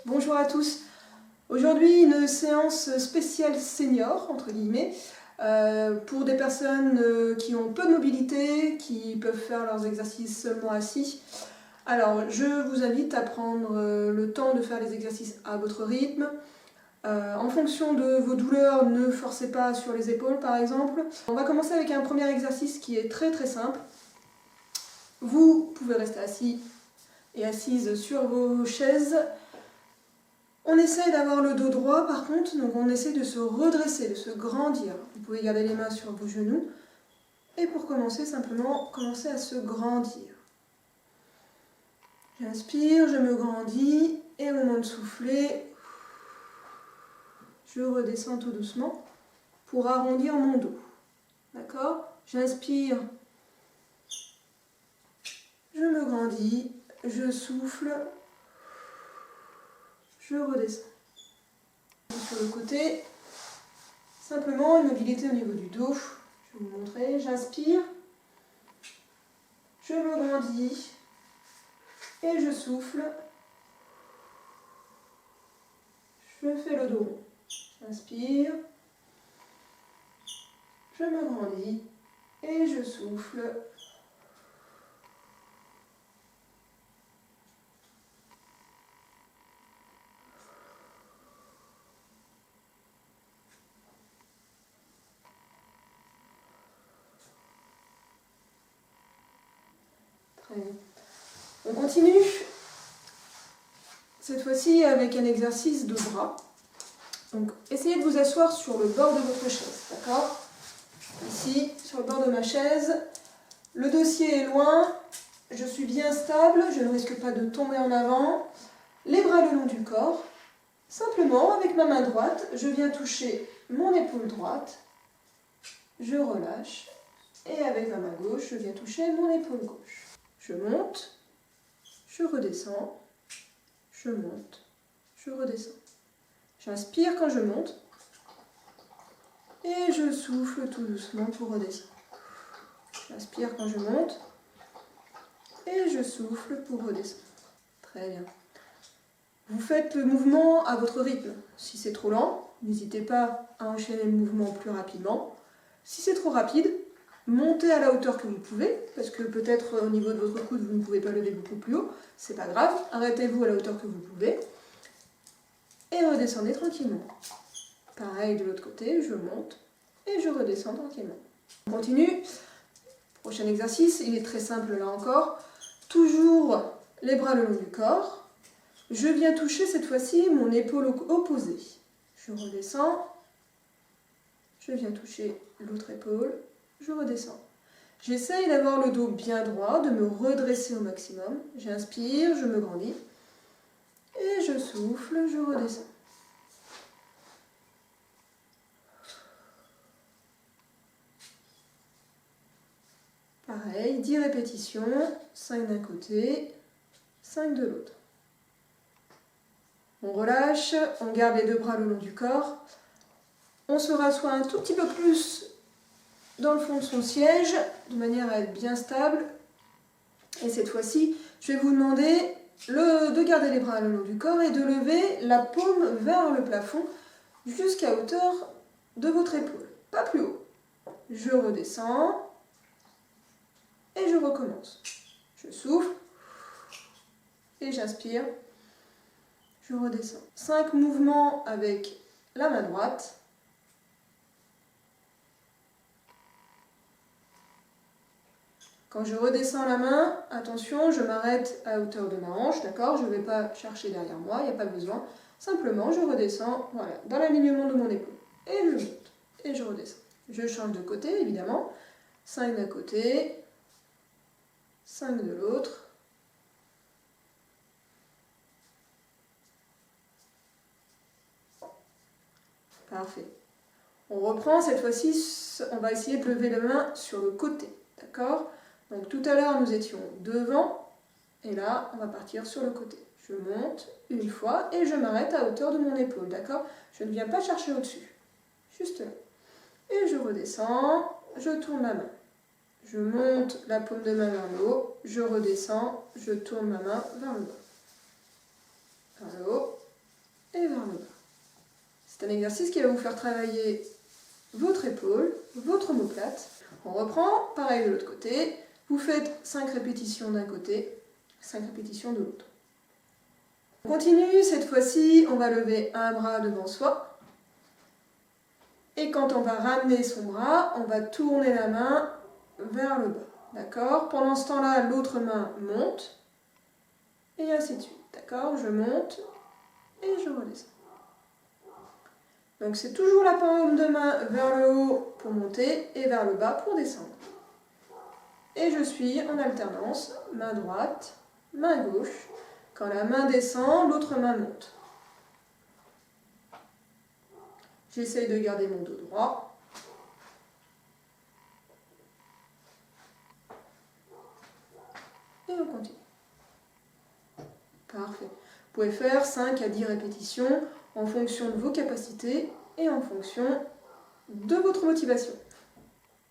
Bonjour à tous. Aujourd'hui, une séance spéciale senior, entre guillemets, pour des personnes qui ont peu de mobilité, qui peuvent faire leurs exercices seulement assis. Alors, je vous invite à prendre le temps de faire les exercices à votre rythme. En fonction de vos douleurs, ne forcez pas sur les épaules, par exemple. On va commencer avec un premier exercice qui est très simple. Vous pouvez rester assis et assise sur vos chaises. On essaie d'avoir le dos droit par contre, donc on essaie de se redresser, de se grandir. Vous pouvez garder les mains sur vos genoux. Et pour commencer, simplement, commencez à se grandir. J'inspire, je me grandis, et au moment de souffler, je redescends tout doucement pour arrondir mon dos. D'accord? J'inspire, je me grandis, je souffle, je redescends. Sur le côté, simplement une mobilité au niveau du dos. Je vais vous montrer. J'inspire, je me grandis et je souffle. Je fais le dos rond. J'inspire, je me grandis et je souffle. Très bien. On continue cette fois-ci avec un exercice de bras. Donc essayez de vous asseoir sur le bord de votre chaise, d'accord? Ici, sur le bord de ma chaise, le dossier est loin, je suis bien stable, je ne risque pas de tomber en avant, les bras le long du corps. Simplement, avec ma main droite, je viens toucher mon épaule droite, je relâche, et avec ma main gauche, je viens toucher mon épaule gauche. Je monte, je redescends, je monte, je redescends. J'inspire quand je monte, et je souffle tout doucement pour redescendre. J'inspire quand je monte, et je souffle pour redescendre. Très bien. Vous faites le mouvement à votre rythme. Si c'est trop lent, n'hésitez pas à enchaîner le mouvement plus rapidement. Si c'est trop rapide, montez à la hauteur que vous pouvez, parce que peut-être au niveau de votre coude, vous ne pouvez pas lever beaucoup plus haut. C'est pas grave, arrêtez-vous à la hauteur que vous pouvez. Et redescendez tranquillement. Pareil de l'autre côté, je monte et je redescends tranquillement. On continue. Prochain exercice, il est très simple là encore. Toujours les bras le long du corps. Je viens toucher cette fois-ci mon épaule opposée. Je redescends. Je viens toucher l'autre épaule. Je redescends. J'essaye d'avoir le dos bien droit, de me redresser au maximum. J'inspire, je me grandis. Et je souffle, je redescends. Pareil, 10 répétitions, 5 d'un côté, 5 de l'autre. On relâche, on garde les deux bras le long du corps. On se rassoit un tout petit peu plus dans le fond de son siège, de manière à être bien stable. Et cette fois-ci, je vais vous demander de garder les bras le long du corps et de lever la paume vers le plafond jusqu'à hauteur de votre épaule, pas plus haut. Je redescends. Et je recommence. Je souffle. Et j'inspire. Je redescends. 5 mouvements avec la main droite. Quand je redescends la main, attention, je m'arrête à hauteur de ma hanche, d'accord? Je ne vais pas chercher derrière moi, il n'y a pas besoin. Simplement, je redescends, voilà, dans l'alignement de mon épaule. Et je monte. Et je redescends. Je change de côté, évidemment. 5 d'un côté. 5 de l'autre. Parfait. On reprend, cette fois-ci, on va essayer de lever la main sur le côté. D'accord? Donc tout à l'heure, nous étions devant, et là, on va partir sur le côté. Je monte une fois, et je m'arrête à hauteur de mon épaule. D'accord? Je ne viens pas chercher au-dessus. Juste là. Et je redescends, je tourne la main. Je monte la paume de main vers le haut, je redescends, je tourne ma main vers le bas. Vers le haut, C'est un exercice qui va vous faire travailler votre épaule, votre omoplate. On reprend, pareil de l'autre côté. Vous faites 5 répétitions d'un côté, 5 répétitions de l'autre. On continue, cette fois-ci, on va lever un bras devant soi. Et quand on va ramener son bras, on va tourner la main vers le bas. D'accord? Pendant ce temps-là, l'autre main monte. Et ainsi de suite. D'accord? Je monte et je redescends. Donc c'est toujours la paume de main vers le haut pour monter et vers le bas pour descendre. Et je suis en alternance, main droite, main gauche. Quand la main descend, l'autre main monte. J'essaye de garder mon dos droit. Et on continue. Parfait. Vous pouvez faire 5 à 10 répétitions en fonction de vos capacités et en fonction de votre motivation.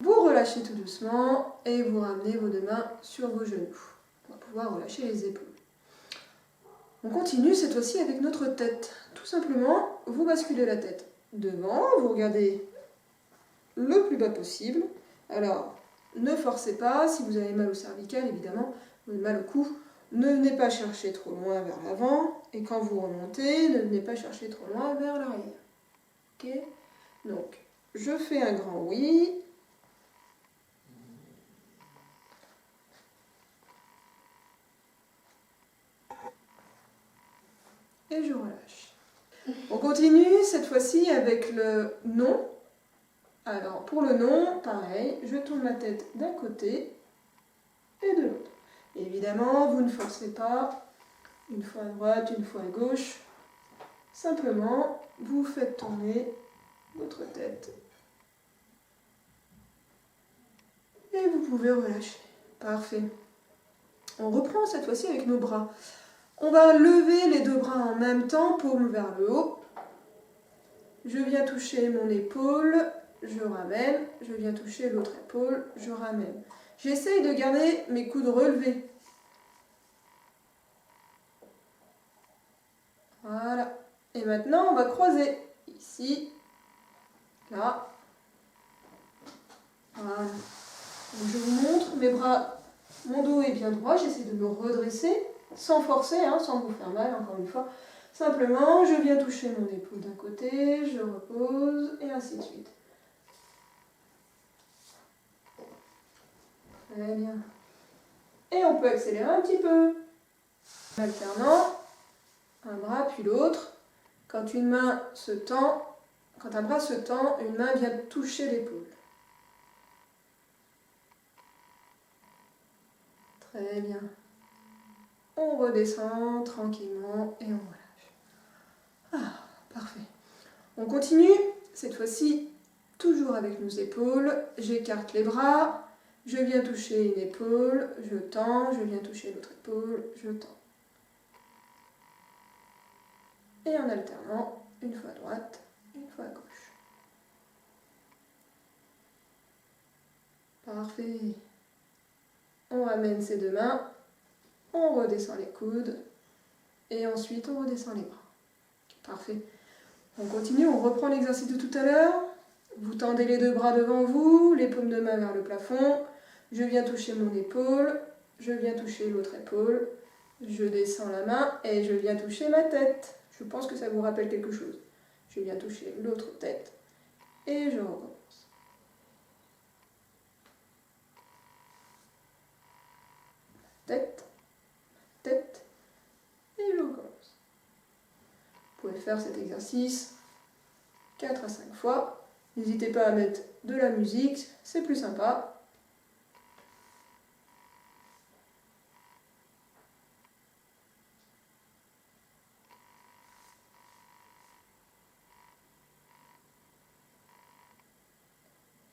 Vous relâchez tout doucement et vous ramenez vos deux mains sur vos genoux. On va pouvoir relâcher les épaules. On continue cette fois-ci avec notre tête. Tout simplement, vous basculez la tête devant, vous regardez le plus bas possible. Alors, ne forcez pas, si vous avez mal au cervical, évidemment, vous avez mal au cou, ne venez pas chercher trop loin vers l'avant, et quand vous remontez, ne venez pas chercher trop loin vers l'arrière. Ok? Donc, je fais un grand oui. Et je relâche. On continue cette fois-ci avec le non. Alors, pour le non, pareil, je tourne ma tête d'un côté et de l'autre. Évidemment, vous ne forcez pas, une fois à droite, une fois à gauche. Simplement, vous faites tourner votre tête. Et vous pouvez relâcher. Parfait. On reprend cette fois-ci avec nos bras. On va lever les deux bras en même temps, paume vers le haut. Je viens toucher mon épaule, je ramène. Je viens toucher l'autre épaule, je ramène. J'essaye de garder mes coudes relevés. Voilà. Et maintenant, on va croiser. Ici, là. Voilà. Donc, je vous montre, mes bras, mon dos est bien droit. J'essaie de me redresser, sans forcer, hein, sans vous faire mal, encore une fois. Simplement, je viens toucher mon épaule d'un côté, je repose, et ainsi de suite. Très bien. Et on peut accélérer un petit peu. En alternant, un bras puis l'autre. Quand une main se tend, quand un bras se tend, une main vient toucher l'épaule. Très bien. On redescend tranquillement et on relâche. Ah, parfait. On continue, cette fois-ci, toujours avec nos épaules. J'écarte les bras, je viens toucher une épaule, je tends, je viens toucher l'autre épaule, je tends. Et en alternant, une fois à droite, une fois à gauche. Parfait. On ramène ses deux mains, on redescend les coudes, et ensuite on redescend les bras. Parfait. On continue, on reprend l'exercice de tout à l'heure. Vous tendez les deux bras devant vous, les paumes de main vers le plafond. Je viens toucher mon épaule, je viens toucher l'autre épaule, je descends la main et je viens toucher ma tête. Je pense que ça vous rappelle quelque chose. Je viens toucher l'autre tête et je recommence. Tête, tête et je recommence. Vous pouvez faire cet exercice 4 à 5 fois. N'hésitez pas à mettre de la musique, c'est plus sympa.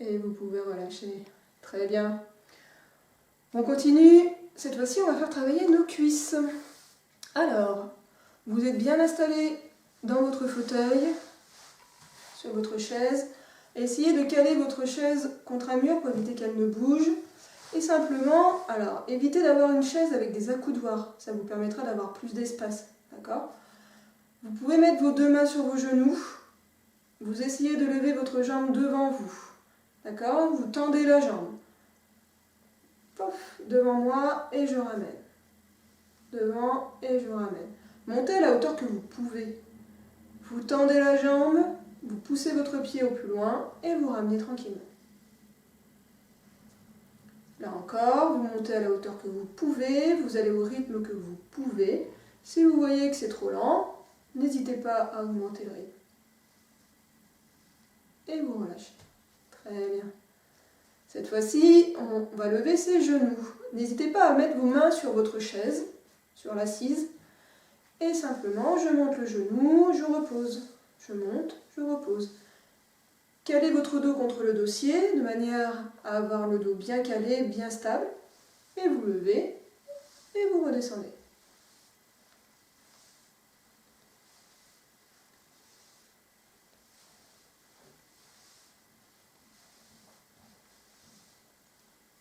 Et vous pouvez relâcher. Très bien. On continue. Cette fois-ci, on va faire travailler nos cuisses. Alors, vous êtes bien installé dans votre fauteuil, sur votre chaise. Essayez de caler votre chaise contre un mur pour éviter qu'elle ne bouge. Et simplement, alors, évitez d'avoir une chaise avec des accoudoirs. Ça vous permettra d'avoir plus d'espace. D'accord ? Vous pouvez mettre vos deux mains sur vos genoux. vous essayez de lever votre jambe devant vous. D'accord? Vous tendez la jambe. Pof, devant moi et je ramène. Devant et je ramène. Montez à la hauteur que vous pouvez. Vous tendez la jambe, vous poussez votre pied au plus loin et vous ramenez tranquillement. Là encore, vous montez à la hauteur que vous pouvez, vous allez au rythme que vous pouvez. Si vous voyez que c'est trop lent, n'hésitez pas à augmenter le rythme. Et vous relâchez. Très bien. Cette fois-ci, on va lever ses genoux. N'hésitez pas à mettre vos mains sur votre chaise, sur l'assise. Et simplement, je monte le genou, je repose. Je monte, je repose. Calez votre dos contre le dossier, de manière à avoir le dos bien calé, bien stable. Et vous levez, et vous redescendez.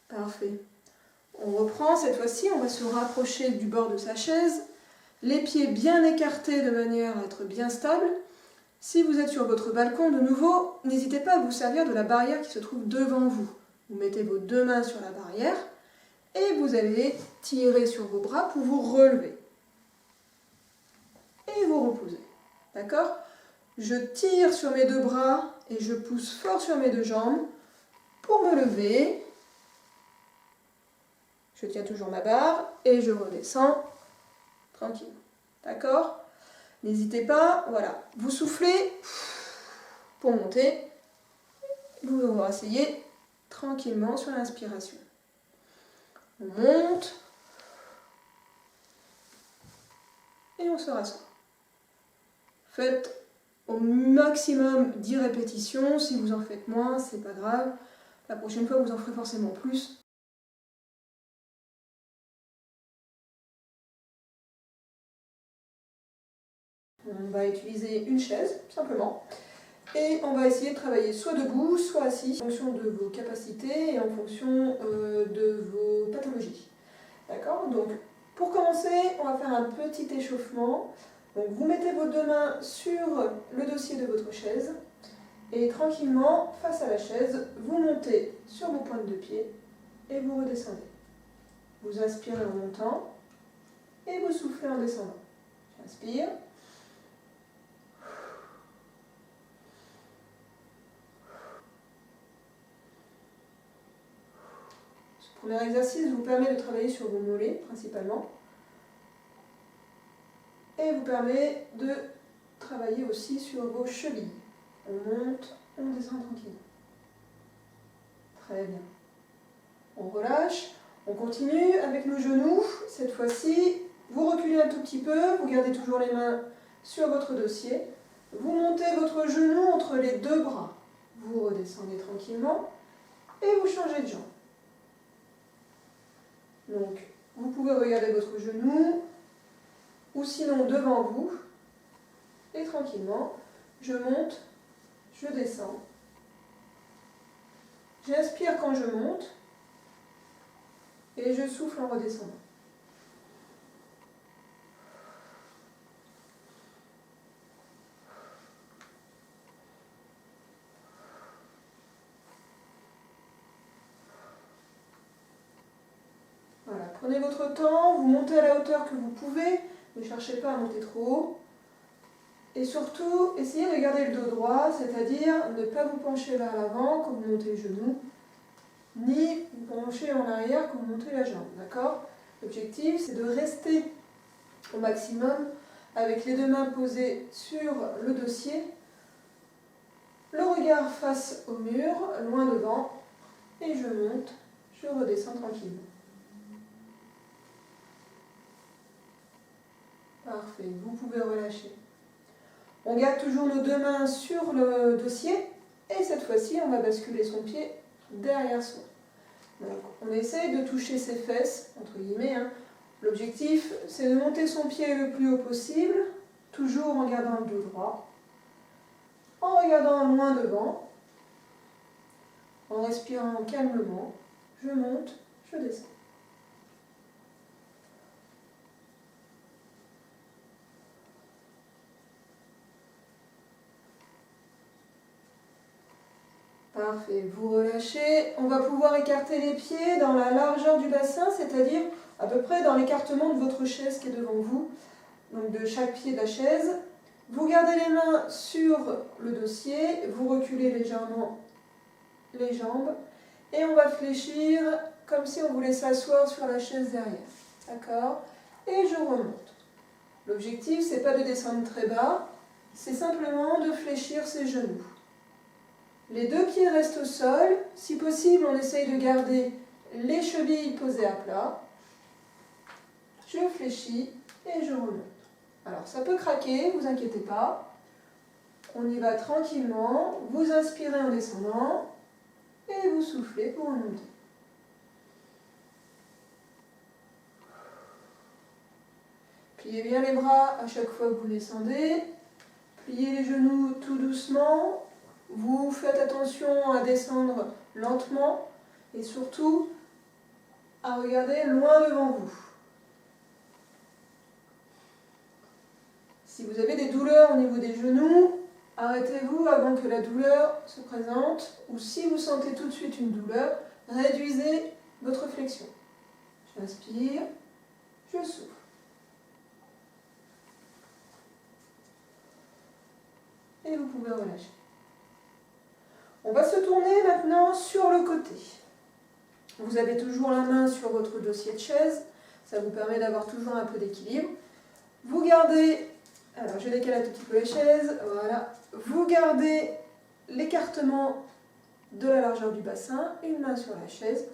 Parfait. On reprend, cette fois-ci, on va se rapprocher du bord de sa chaise, les pieds bien écartés de manière à être bien stable. Si vous êtes sur votre balcon, de nouveau, n'hésitez pas à vous servir de la barrière qui se trouve devant vous. Vous mettez vos deux mains sur la barrière et vous allez tirer sur vos bras pour vous relever. Et vous reposez. D'accord? Je tire sur mes deux bras et je pousse fort sur mes deux jambes pour me lever. Je tiens toujours ma barre et je redescends tranquillement. D'accord? N'hésitez pas, voilà, vous soufflez pour monter. Vous vous rasseyez tranquillement sur l'inspiration. On monte et on se rassoit. Faites au maximum 10 répétitions. Si vous en faites moins, c'est pas grave. La prochaine fois, vous en ferez forcément plus. On va utiliser une chaise, simplement. Et on va essayer de travailler soit debout, soit assis, en fonction de vos capacités et en fonction de vos pathologies. D'accord? Donc, pour commencer, on va faire un petit échauffement. Donc, vous mettez vos deux mains sur le dossier de votre chaise et tranquillement, face à la chaise, vous montez sur vos pointes de pied et vous redescendez. Vous inspirez en montant et vous soufflez en descendant. J'inspire. Ce premier exercice vous permet de travailler sur vos mollets principalement et vous permet de travailler aussi sur vos chevilles. On monte, on descend tranquillement. Très bien. On relâche, on continue avec nos genoux. Cette fois-ci, vous reculez un tout petit peu, vous gardez toujours les mains sur votre dossier. Vous montez votre genou entre les deux bras. Vous redescendez tranquillement et vous changez de jambe. Donc, vous pouvez regarder votre genou ou sinon devant vous. Et tranquillement, je monte, je descends. J'inspire quand je monte et je souffle en redescendant. Voilà, prenez votre temps, vous montez à la hauteur que vous pouvez, ne cherchez pas à monter trop haut. Et surtout, essayez de garder le dos droit, c'est-à-dire ne pas vous pencher vers l'avant quand vous montez le genou, ni vous pencher en arrière quand vous montez la jambe, d'accord? L'objectif, c'est de rester au maximum avec les deux mains posées sur le dossier, le regard face au mur, loin devant, et je monte, je redescends tranquillement. Parfait, vous pouvez relâcher. On garde toujours nos deux mains sur le dossier et cette fois-ci, on va basculer son pied derrière soi. Donc, on essaye de toucher ses fesses, entre guillemets. L'objectif, c'est de monter son pied le plus haut possible, toujours en gardant le dos droit, en regardant loin devant, en respirant calmement. Je monte, je descends. Parfait, vous relâchez. On va pouvoir écarter les pieds dans la largeur du bassin, c'est-à-dire à peu près dans l'écartement de votre chaise qui est devant vous, donc de chaque pied de la chaise. Vous gardez les mains sur le dossier, vous reculez légèrement les jambes et on va fléchir comme si on voulait s'asseoir sur la chaise derrière. D'accord? Et je remonte. L'objectif, c'est pas de descendre très bas, c'est simplement de fléchir ses genoux. Les deux pieds restent au sol. Si possible, on essaye de garder les chevilles posées à plat. Je fléchis et je remonte. Alors, ça peut craquer, ne vous inquiétez pas. On y va tranquillement. Vous inspirez en descendant et vous soufflez pour remonter. Pliez bien les bras à chaque fois que vous descendez. Pliez les genoux tout doucement. Vous faites attention à descendre lentement et surtout à regarder loin devant vous. Si vous avez des douleurs au niveau des genoux, arrêtez-vous avant que la douleur se présente ou si vous sentez tout de suite une douleur, réduisez votre flexion. J'inspire, je souffle. Et vous pouvez relâcher. On va se tourner maintenant sur le côté. Vous avez toujours la main sur votre dossier de chaise, ça vous permet d'avoir toujours un peu d'équilibre. Vous gardez, alors je décale un tout petit peu les chaises, voilà. Vous gardez l'écartement de la largeur du bassin, une main sur la chaise,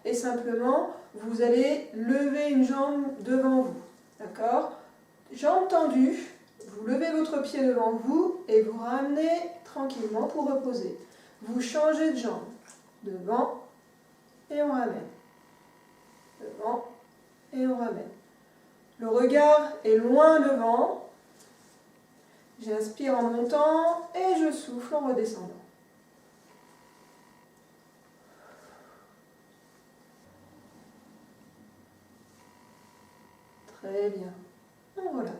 et simplement vous allez lever une jambe devant vous. D'accord? Jambe tendue, vous levez votre pied devant vous et vous ramenez tranquillement pour reposer. Vous changez de jambe, devant et on ramène, devant et on ramène. Le regard est loin devant, j'inspire en montant et je souffle en redescendant. Très bien, on relâche.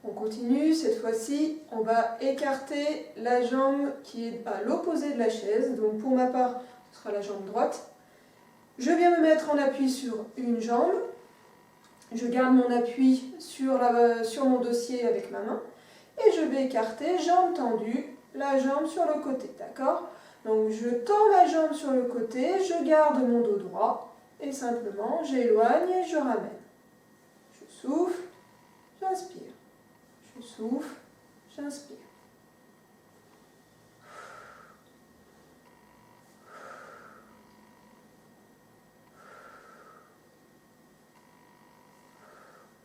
On continue, cette fois-ci, on va écarter la jambe qui est à l'opposé de la chaise. Donc pour ma part, ce sera la jambe droite. Je viens me mettre en appui sur une jambe. Je garde mon appui sur mon dossier avec ma main. Et je vais écarter, jambe tendue, la jambe sur le côté. D'accord? Donc je tends ma jambe sur le côté, je garde mon dos droit. Et simplement, j'éloigne et je ramène. Je souffle, j'inspire. Je souffle, j'inspire.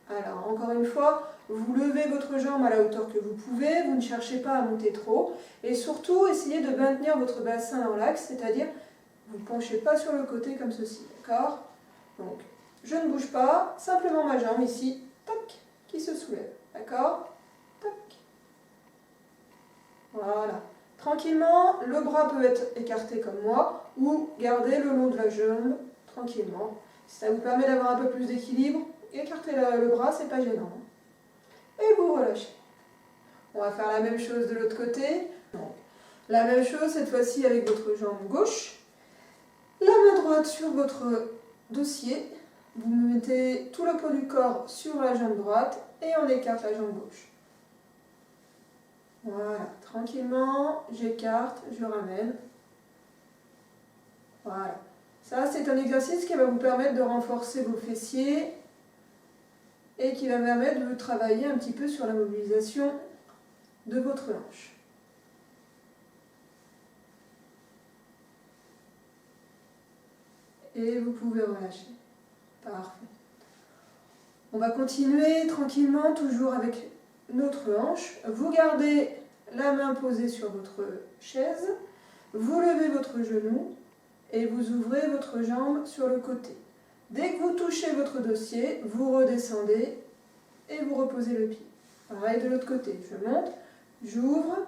Alors, encore une fois, vous levez votre jambe à la hauteur que vous pouvez, vous ne cherchez pas à monter trop, et surtout, essayez de maintenir votre bassin dans l'axe, c'est-à-dire, vous ne penchez pas sur le côté comme ceci, d'accord? Donc, je ne bouge pas, simplement ma jambe ici, tac, qui se soulève, d'accord? Tac. Voilà. Tranquillement, le bras peut être écarté comme moi, ou garder le long de la jambe, tranquillement. Si ça vous permet d'avoir un peu plus d'équilibre, écartez le bras, c'est pas gênant. Et vous relâchez. On va faire la même chose de l'autre côté. Donc, la même chose cette fois-ci avec votre jambe gauche. La main droite sur votre dossier. Vous mettez tout le poids du corps sur la jambe droite et on écarte la jambe gauche. Voilà, tranquillement, j'écarte, je ramène. Voilà. Ça, c'est un exercice qui va vous permettre de renforcer vos fessiers et qui va permettre de travailler un petit peu sur la mobilisation de votre hanche. Et vous pouvez relâcher. Parfait. On va continuer tranquillement, toujours avec notre hanche. Vous gardez la main posée sur votre chaise, vous levez votre genou et vous ouvrez votre jambe sur le côté. Dès que vous touchez votre dossier, vous redescendez et vous reposez le pied. Pareil de l'autre côté, je monte, j'ouvre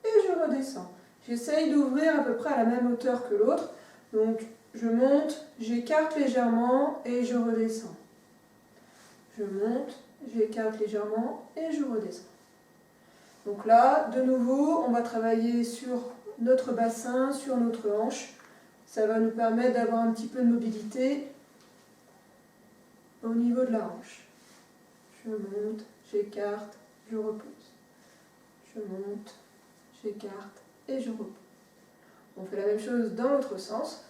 et je redescends. J'essaye d'ouvrir à peu près à la même hauteur que l'autre, donc je monte, j'écarte légèrement et je redescends. Je monte, j'écarte légèrement et je redescends. Donc là, de nouveau, on va travailler sur notre bassin sur notre hanche. Ça va nous permettre d'avoir un petit peu de mobilité au niveau de la hanche. Je monte, j'écarte, je repose. Je monte, j'écarte et je repose. On fait la même chose dans l'autre sens,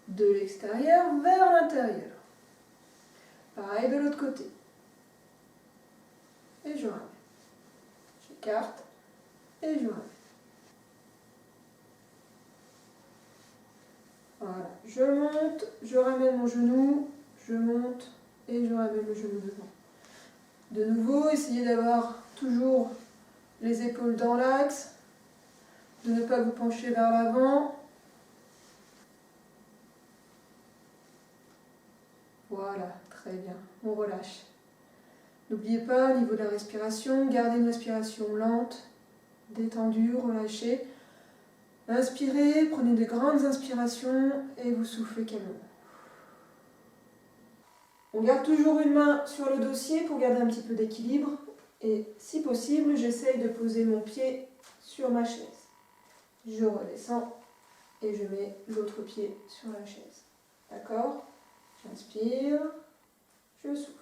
de l'extérieur vers l'intérieur. Pareil de l'autre côté. Et je ramène. J'écarte et je ramène. Voilà, je monte, je ramène mon genou, je monte et je ramène le genou devant. De nouveau, essayez d'avoir toujours les épaules dans l'axe, de ne pas vous pencher vers l'avant. Voilà, très bien, on relâche. N'oubliez pas, au niveau de la respiration, gardez une respiration lente, détendue, relâchée. Inspirez, prenez de grandes inspirations et vous soufflez calmement. On garde toujours une main sur le dossier pour garder un petit peu d'équilibre. Et si possible, j'essaye de poser mon pied sur ma chaise. Je redescends et je mets l'autre pied sur la chaise. D'accord? J'inspire, je souffle.